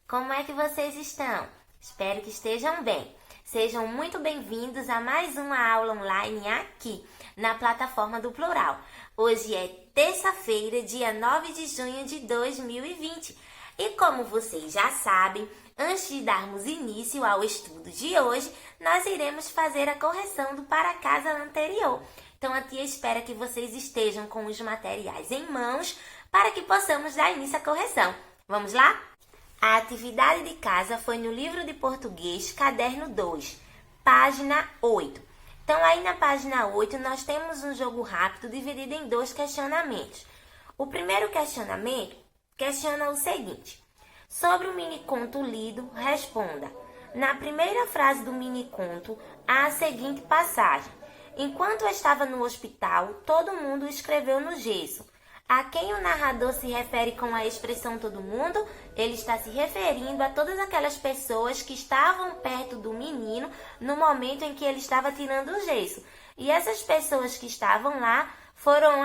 Como é que vocês estão? Espero que estejam bem. Sejam muito bem-vindos a mais uma aula online aqui, na plataforma do Plural. Hoje é terça-feira, dia 9 de junho de 2020. E como vocês já sabem, antes de darmos início ao estudo de hoje, nós iremos fazer a correção do para casa anterior. Então, a tia espera que vocês estejam com os materiais em mãos para que possamos dar início à correção. Vamos lá? A atividade de casa foi no livro de português, caderno 2, página 8. Então, aí na página 8, nós temos um jogo rápido dividido em 2 questionamentos. O primeiro questionamento questiona o seguinte: sobre o miniconto lido, responda. Na primeira frase do miniconto, há a seguinte passagem: enquanto eu estava no hospital, todo mundo escreveu no gesso. A quem o narrador se refere com a expressão todo mundo? Ele está se referindo a todas aquelas pessoas que estavam perto do menino no momento em que ele estava tirando o gesso. E essas pessoas que estavam lá foram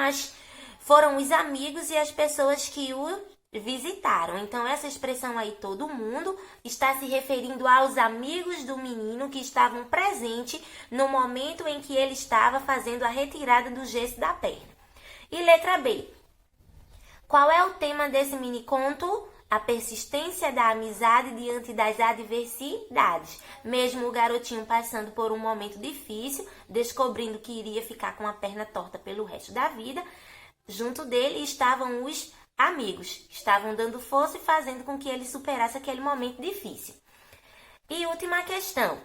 os amigos e as pessoas que o visitaram. Então, essa expressão aí, todo mundo, está se referindo aos amigos do menino que estavam presentes no momento em que ele estava fazendo a retirada do gesso da perna. E letra B. Qual é o tema desse miniconto? A persistência da amizade diante das adversidades. Mesmo o garotinho passando por um momento difícil, descobrindo que iria ficar com a perna torta pelo resto da vida, junto dele estavam os amigos. Estavam dando força e fazendo com que ele superasse aquele momento difícil. E última questão.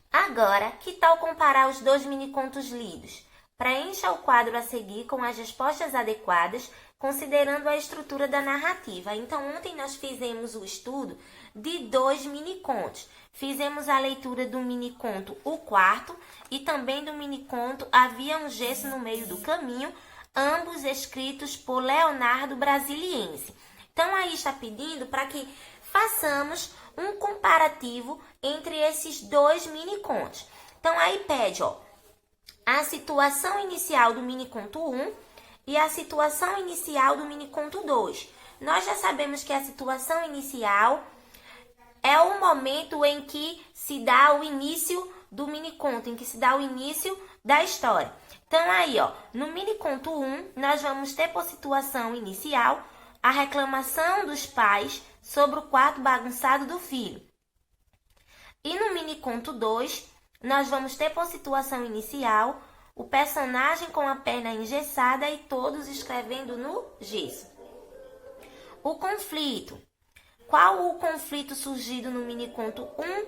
Agora, que tal comparar os 2 minicontos lidos? Preencha o quadro a seguir com as respostas adequadas, considerando a estrutura da narrativa. Então, ontem nós fizemos o estudo de 2 minicontos. Fizemos a leitura do miniconto O Quarto e também do miniconto Havia um Gesso no Meio do Caminho, ambos escritos por Leonardo Brasiliense. Então, aí está pedindo para que façamos um comparativo entre esses 2 minicontos. Então, aí pede, a situação inicial do miniconto 1 e a situação inicial do miniconto 2. Nós já sabemos que a situação inicial é o momento em que se dá o início do miniconto, em que se dá o início da história. Então, aí, no miniconto 1, nós vamos ter por situação inicial a reclamação dos pais sobre o quarto bagunçado do filho. E no miniconto 2, nós vamos ter por situação inicial o personagem com a perna engessada e todos escrevendo no gesso. O conflito. Qual o conflito surgido no miniconto 1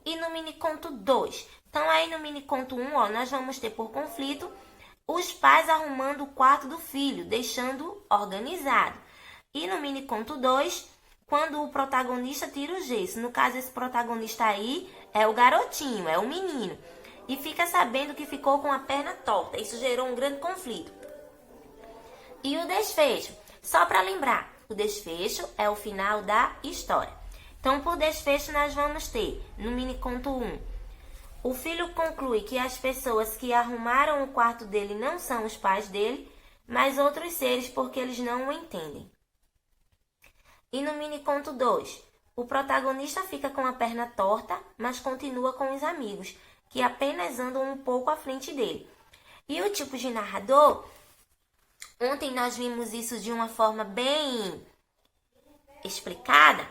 e no miniconto 2? Então, aí no miniconto 1, nós vamos ter por conflito os pais arrumando o quarto do filho, deixando organizado. E no miniconto 2, quando o protagonista tira o gesso. No caso, esse protagonista aí é o garotinho, é o menino. E fica sabendo que ficou com a perna torta. Isso gerou um grande conflito. E o desfecho? Só para lembrar, o desfecho é o final da história. Então, por desfecho, nós vamos ter, no miniconto 1, o filho conclui que as pessoas que arrumaram o quarto dele não são os pais dele, mas outros seres porque eles não o entendem. E no miniconto 2, o protagonista fica com a perna torta, mas continua com os amigos, que apenas andam um pouco à frente dele. E o tipo de narrador, ontem nós vimos isso de uma forma bem explicada,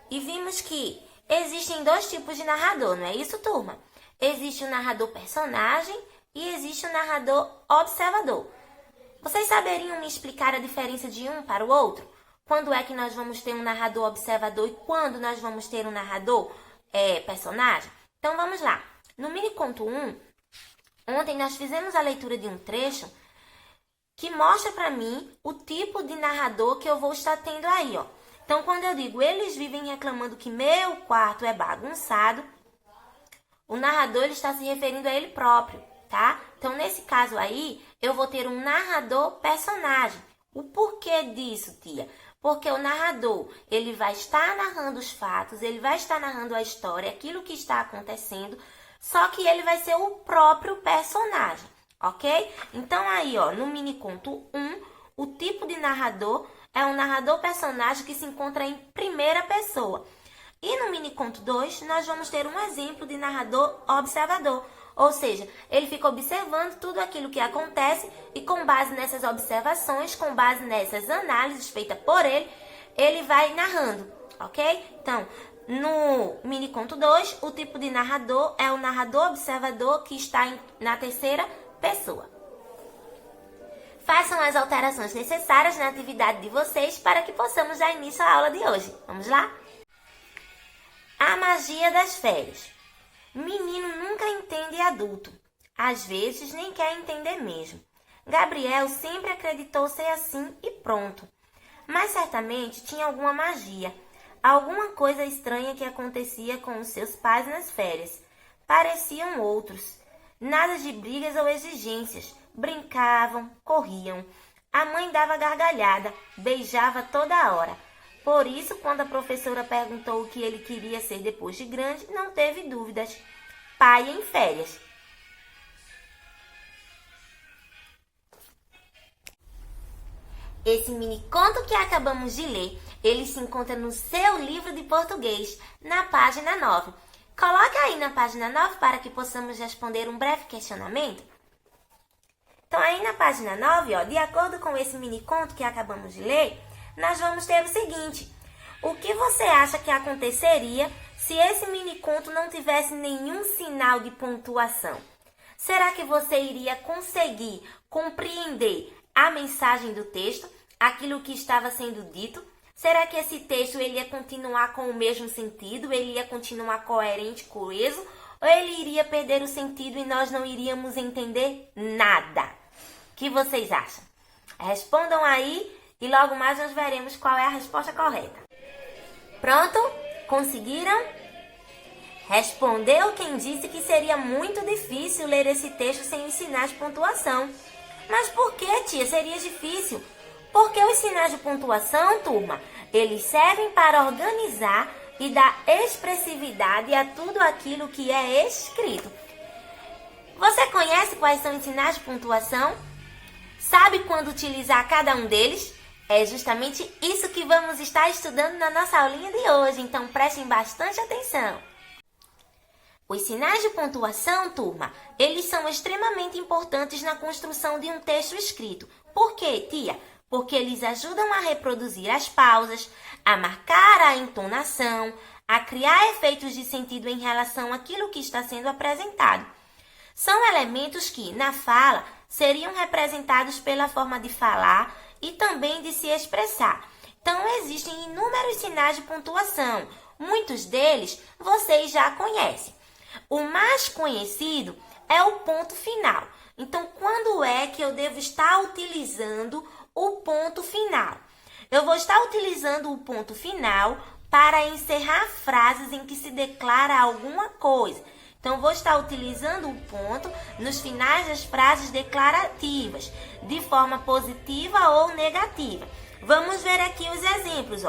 e vimos que existem 2 tipos de narrador, não é isso, turma? Existe o narrador personagem e existe o narrador observador. Vocês saberiam me explicar a diferença de um para o outro? Quando é que nós vamos ter um narrador observador e quando nós vamos ter um narrador personagem? Então, vamos lá. No miniconto 1, ontem nós fizemos a leitura de um trecho que mostra para mim o tipo de narrador que eu vou estar tendo aí, Então, quando eu digo, eles vivem reclamando que meu quarto é bagunçado, o narrador ele está se referindo a ele próprio, tá? Então, nesse caso aí, eu vou ter um narrador personagem. O porquê disso, tia? Porque o narrador, ele vai estar narrando os fatos, ele vai estar narrando a história, aquilo que está acontecendo, só que ele vai ser o próprio personagem, ok? Então, aí, no miniconto 1, o tipo de narrador é um narrador-personagem que se encontra em primeira pessoa. E no miniconto 2, nós vamos ter um exemplo de narrador-observador, ou seja, ele fica observando tudo aquilo que acontece e com base nessas observações, com base nessas análises feitas por ele, ele vai narrando, ok? Então, no miniconto 2, o tipo de narrador é o narrador-observador que está na terceira pessoa. Façam as alterações necessárias na atividade de vocês para que possamos dar início à aula de hoje. Vamos lá? A magia das férias. Menino nunca entende adulto. Às vezes nem quer entender mesmo. Gabriel sempre acreditou ser assim e pronto. Mas certamente tinha alguma magia, alguma coisa estranha que acontecia com os seus pais nas férias. Pareciam outros. Nada de brigas ou exigências. Brincavam, corriam. A mãe dava gargalhada, beijava toda hora. Por isso, quando a professora perguntou o que ele queria ser depois de grande, não teve dúvidas. Pai em férias. Esse mini-conto que acabamos de ler, ele se encontra no seu livro de português, na página 9. Coloque aí na página 9 para que possamos responder um breve questionamento. Então, aí na página 9, de acordo com esse mini-conto que acabamos de ler, nós vamos ter o seguinte: o que você acha que aconteceria se esse mini-conto não tivesse nenhum sinal de pontuação? Será que você iria conseguir compreender a mensagem do texto, aquilo que estava sendo dito? Será que esse texto ele ia continuar com o mesmo sentido, ele ia continuar coerente, coeso, ou ele iria perder o sentido e nós não iríamos entender nada? O que vocês acham? Respondam aí e logo mais nós veremos qual é a resposta correta. Pronto? Conseguiram? Respondeu quem disse que seria muito difícil ler esse texto sem os sinais de pontuação. Mas por que, tia, seria difícil? Porque os sinais de pontuação, turma, eles servem para organizar e dar expressividade a tudo aquilo que é escrito. Você conhece quais são os sinais de pontuação? Sabe quando utilizar cada um deles? É justamente isso que vamos estar estudando na nossa aulinha de hoje, então prestem bastante atenção. Os sinais de pontuação, turma, eles são extremamente importantes na construção de um texto escrito. Por quê, tia? Porque eles ajudam a reproduzir as pausas, a marcar a entonação, a criar efeitos de sentido em relação àquilo que está sendo apresentado. São elementos que, na fala, seriam representados pela forma de falar e também de se expressar. Então, existem inúmeros sinais de pontuação. Muitos deles vocês já conhecem. O mais conhecido é o ponto final. Então, quando é que eu devo estar utilizando o ponto final? Eu vou estar utilizando o ponto final para encerrar frases em que se declara alguma coisa. Então, vou estar utilizando o ponto nos finais das frases declarativas, de forma positiva ou negativa. Vamos ver aqui os exemplos.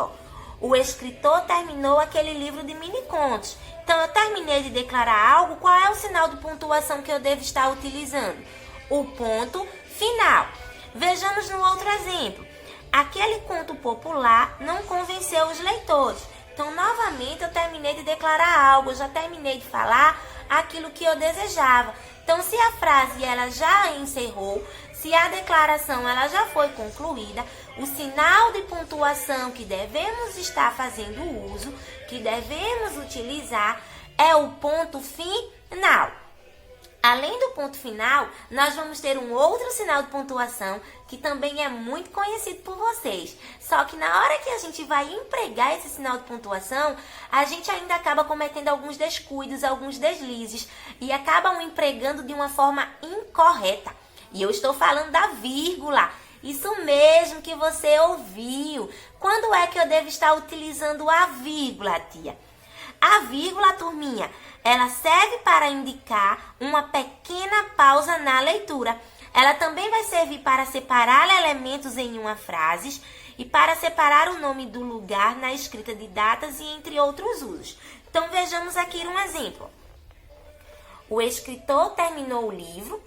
O escritor terminou aquele livro de mini-contos. Então, eu terminei de declarar algo, qual é o sinal de pontuação que eu devo estar utilizando? O ponto final. Vejamos no outro exemplo. Aquele conto popular não convenceu os leitores. Então, novamente, eu terminei de declarar algo, eu já terminei de falar aquilo que eu desejava. Então, se a frase ela já encerrou, se a declaração ela já foi concluída, o sinal de pontuação que devemos estar fazendo uso, que devemos utilizar, é o ponto final. Além do ponto final, nós vamos ter um outro sinal de pontuação que também é muito conhecido por vocês. Só que na hora que a gente vai empregar esse sinal de pontuação, a gente ainda acaba cometendo alguns descuidos, alguns deslizes e acabam empregando de uma forma incorreta. E eu estou falando da vírgula. Isso mesmo que você ouviu. Quando é que eu devo estar utilizando a vírgula, tia? A vírgula, turminha, ela serve para indicar uma pequena pausa na leitura. Ela também vai servir para separar elementos em uma frase e para separar o nome do lugar na escrita de datas e entre outros usos. Então, vejamos aqui um exemplo. O escritor terminou o livro,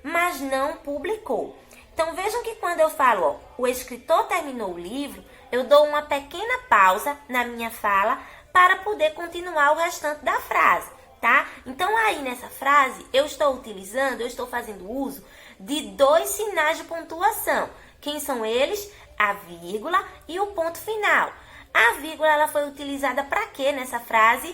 mas não publicou. Então, vejam que quando eu falo, ó, o escritor terminou o livro, eu dou uma pequena pausa na minha fala para poder continuar o restante da frase, tá? Então, aí nessa frase, eu estou fazendo uso de 2 sinais de pontuação. Quem são eles? A vírgula e o ponto final. A vírgula, ela foi utilizada para quê nessa frase?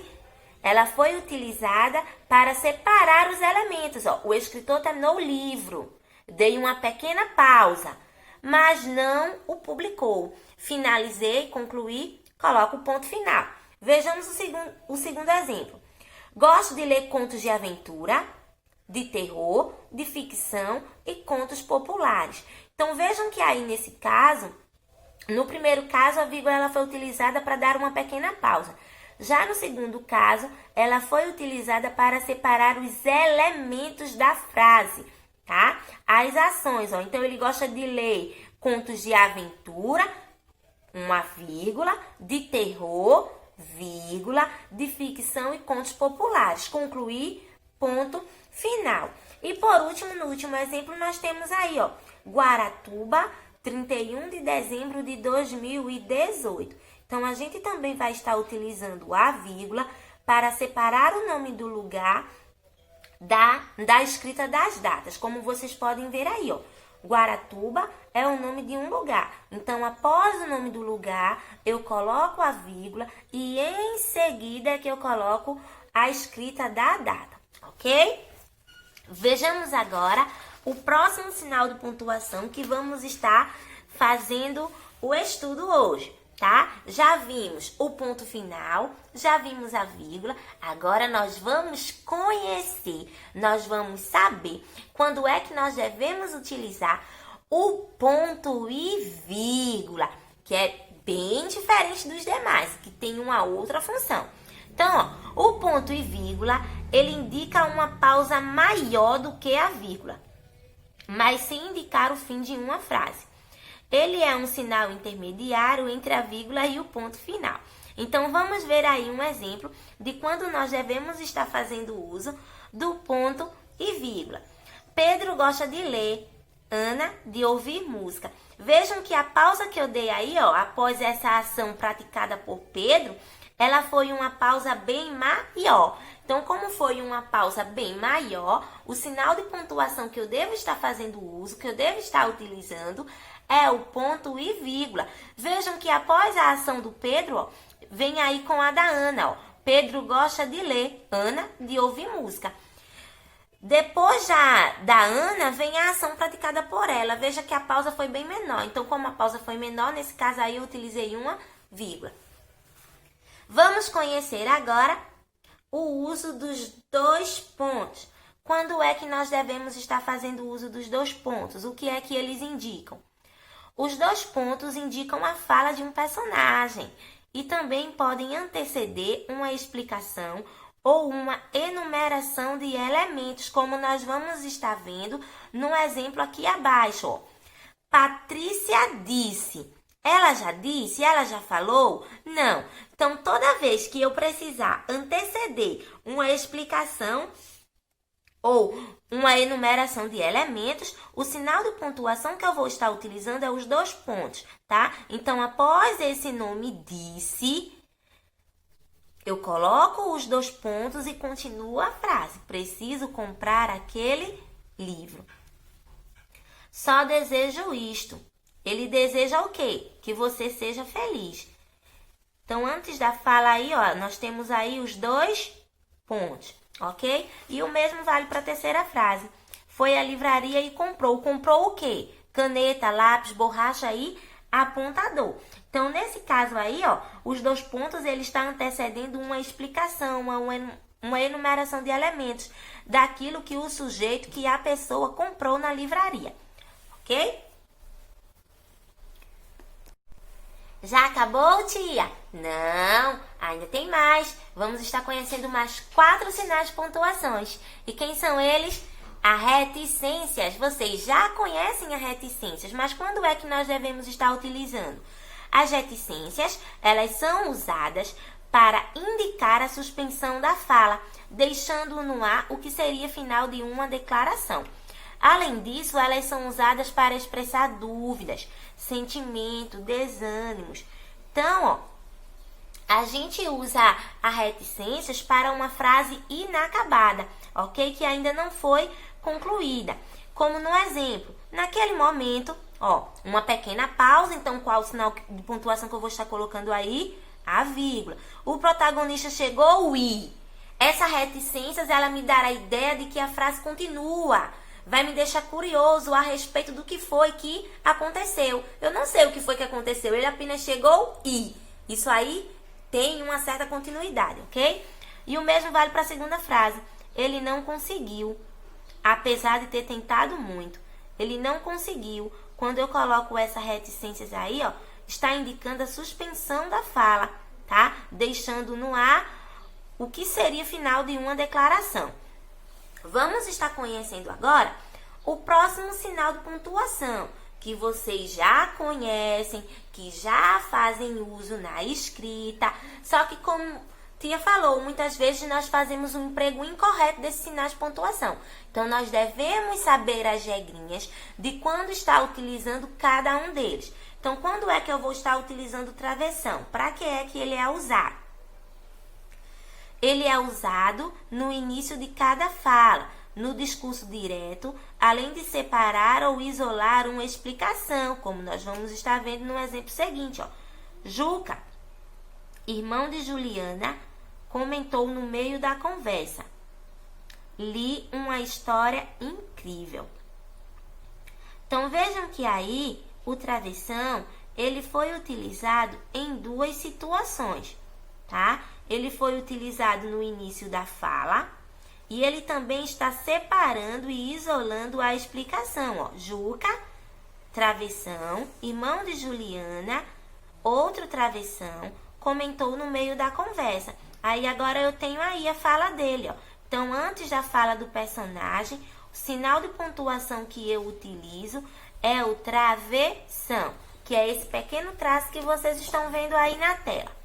Ela foi utilizada para separar os elementos. Ó, o escritor terminou o livro. Dei uma pequena pausa, mas não o publicou. Finalizei, concluí, coloco o ponto final. Vejamos o segundo exemplo. Gosto de ler contos de aventura, de terror, de ficção e contos populares. Então, vejam que aí nesse caso, no primeiro caso, a vírgula ela foi utilizada para dar uma pequena pausa. Já no segundo caso, ela foi utilizada para separar os elementos da frase, tá? As ações, ó. Então, ele gosta de ler contos de aventura, uma vírgula, de terror, vírgula, de ficção e contos populares. Concluir, ponto final. E por último, no último exemplo, nós temos aí, ó, Guaratuba, 31 de dezembro de 2018. Então, a gente também vai estar utilizando a vírgula para separar o nome do lugar da escrita das datas. Como vocês podem ver aí, ó. Guaratuba é o nome de um lugar. Então, após o nome do lugar, eu coloco a vírgula e em seguida é que eu coloco a escrita da data, ok? Vejamos agora o próximo sinal de pontuação que vamos estar fazendo o estudo hoje, tá? Já vimos o ponto final, já vimos a vírgula, agora nós vamos conhecer, nós vamos saber quando é que nós devemos utilizar o ponto e vírgula, que é bem diferente dos demais, que tem uma outra função. Então, ó, o ponto e vírgula, ele indica uma pausa maior do que a vírgula, mas sem indicar o fim de uma frase. Ele é um sinal intermediário entre a vírgula e o ponto final. Então, vamos ver aí um exemplo de quando nós devemos estar fazendo uso do ponto e vírgula. Pedro gosta de ler, Ana de ouvir música. Vejam que a pausa que eu dei aí, ó, após essa ação praticada por Pedro, ela foi uma pausa bem maior. Então, como foi uma pausa bem maior, o sinal de pontuação que eu devo estar fazendo uso, que eu devo estar utilizando, é o ponto e vírgula. Vejam que após a ação do Pedro, ó, vem aí com a da Ana. Ó. Pedro gosta de ler, Ana de ouvir música. Depois da Ana, vem a ação praticada por ela. Veja que a pausa foi bem menor. Então, como a pausa foi menor, nesse caso aí eu utilizei uma vírgula. Vamos conhecer agora o uso dos 2 pontos. Quando é que nós devemos estar fazendo uso dos 2 pontos? O que é que eles indicam? Os 2 pontos indicam a fala de um personagem e também podem anteceder uma explicação ou uma enumeração de elementos, como nós vamos estar vendo no exemplo aqui abaixo. Ó. Patrícia disse. Ela já disse? Ela já falou? Não. Então, toda vez que eu precisar anteceder uma explicação ou uma enumeração de elementos, o sinal de pontuação que eu vou estar utilizando é os 2 pontos, tá? Então, após esse nome disse, eu coloco os 2 pontos e continuo a frase. Preciso comprar aquele livro. Só desejo isto. Ele deseja o quê? Que você seja feliz. Então, antes da fala aí, ó, nós temos aí os 2 pontos, ok? E o mesmo vale para a terceira frase. Foi à livraria e comprou. Comprou o quê? Caneta, lápis, borracha e apontador. Então, nesse caso aí, ó, os 2 pontos, ele está antecedendo uma explicação, uma enumeração de elementos daquilo que o sujeito, que a pessoa comprou na livraria, ok? Já acabou, tia? Não, ainda tem mais. Vamos estar conhecendo mais 4 sinais de pontuações. E quem são eles? A reticências. Vocês já conhecem as reticências, mas quando é que nós devemos estar utilizando? As reticências, elas são usadas para indicar a suspensão da fala, deixando no ar o que seria final de uma declaração. Além disso, elas são usadas para expressar dúvidas, sentimento, desânimos. Então, ó, a gente usa a reticências para uma frase inacabada, ok? Que ainda não foi concluída. Como no exemplo, naquele momento, ó, uma pequena pausa, então qual o sinal de pontuação que eu vou estar colocando aí? A vírgula. O protagonista chegou e essa reticências, ela me dará a ideia de que a frase continua. Vai me deixar curioso a respeito do que foi que aconteceu. Eu não sei o que foi que aconteceu, ele apenas chegou e. Isso aí tem uma certa continuidade, ok? E o mesmo vale para a segunda frase. Ele não conseguiu, apesar de ter tentado muito. Ele não conseguiu. Quando eu coloco essas reticências aí, ó, está indicando a suspensão da fala, tá? Deixando no ar o que seria final de uma declaração. Vamos estar conhecendo agora o próximo sinal de pontuação, que vocês já conhecem, que já fazem uso na escrita, só que como Tia falou, muitas vezes nós fazemos um emprego incorreto desses sinais de pontuação. Então, nós devemos saber as regrinhas de quando está utilizando cada um deles. Então, quando é que eu vou estar utilizando o travessão? Para que é que ele é usado? Ele é usado no início de cada fala, no discurso direto, além de separar ou isolar uma explicação, como nós vamos estar vendo no exemplo seguinte, ó. Juca, irmão de Juliana, comentou no meio da conversa: li uma história incrível. Então, vejam que aí o travessão, ele foi utilizado em duas situações, tá? Ele foi utilizado no início da fala e ele também está separando e isolando a explicação, ó. Juca, travessão, irmão de Juliana, outro travessão, comentou no meio da conversa. Aí agora eu tenho aí a fala dele, ó. Então, antes da fala do personagem, o sinal de pontuação que eu utilizo é o travessão, que é esse pequeno traço que vocês estão vendo aí na tela.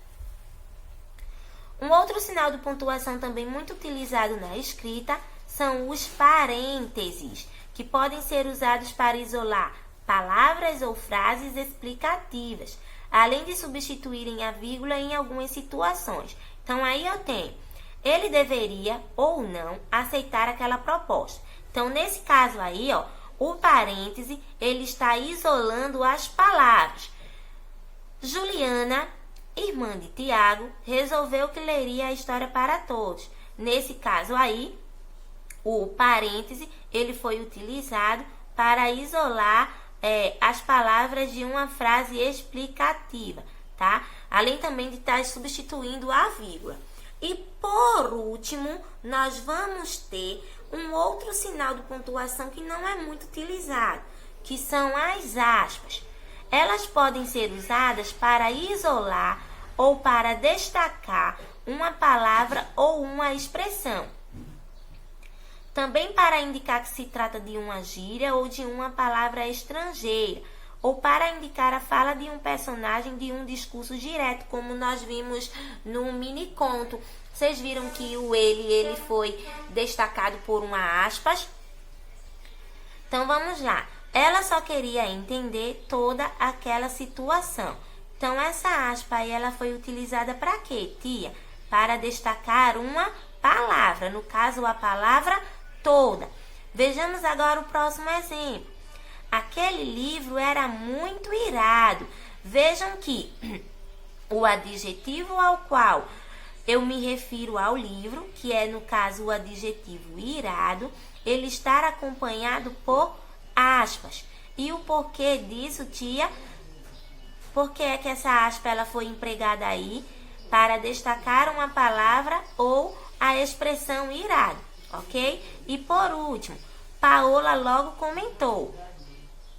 Um outro sinal de pontuação também muito utilizado na escrita são os parênteses, que podem ser usados para isolar palavras ou frases explicativas, além de substituírem a vírgula em algumas situações. Então, aí eu tenho: ele deveria ou não aceitar aquela proposta. Então, nesse caso aí, ó, o parêntese, ele está isolando as palavras. Juliana, irmã de Tiago, resolveu que leria a história para todos. Nesse caso aí, o parêntese, ele foi utilizado para isolar as palavras de uma frase explicativa, tá? Além também de estar substituindo a vírgula. E por último, nós vamos ter um outro sinal de pontuação que não é muito utilizado, que são as aspas. Elas podem ser usadas para isolar ou para destacar uma palavra ou uma expressão. Também para indicar que se trata de uma gíria ou de uma palavra estrangeira, ou para indicar a fala de um personagem de um discurso direto, como nós vimos no mini conto. Vocês viram que o ele foi destacado por uma aspas? Então, vamos lá. Ela só queria entender toda aquela situação. Então, essa aspa aí, ela foi utilizada para quê, tia? Para destacar uma palavra, no caso, a palavra toda. Vejamos agora o próximo exemplo. Aquele livro era muito irado. Vejam que o adjetivo ao qual eu me refiro ao livro, que é, no caso, o adjetivo irado, ele está acompanhado por aspas. E o porquê disso, tia? Por que é que essa aspa ela foi empregada aí? Para destacar uma palavra ou a expressão irado, ok? E por último, Paola logo comentou.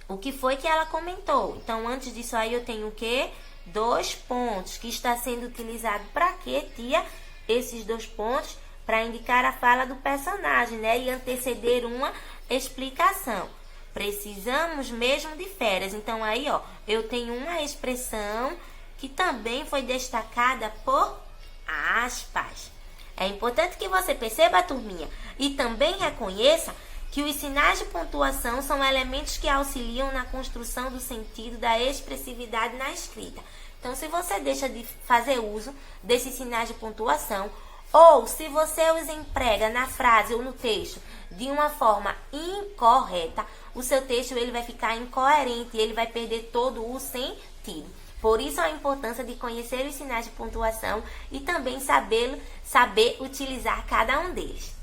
O que foi que ela comentou? Então, antes disso aí eu tenho o quê? 2 pontos, que está sendo utilizado para quê, tia? Esses 2 pontos para indicar a fala do personagem, né? E anteceder uma explicação. Precisamos mesmo de férias. Então, aí, ó, eu tenho uma expressão que também foi destacada por aspas. É importante que você perceba, turminha, e também reconheça que os sinais de pontuação são elementos que auxiliam na construção do sentido da expressividade na escrita. Então, se você deixa de fazer uso desses sinais de pontuação, ou se você os emprega na frase ou no texto de uma forma incorreta, o seu texto ele vai ficar incoerente, ele vai perder todo o sentido. Por isso a importância de conhecer os sinais de pontuação e também saber utilizar cada um deles.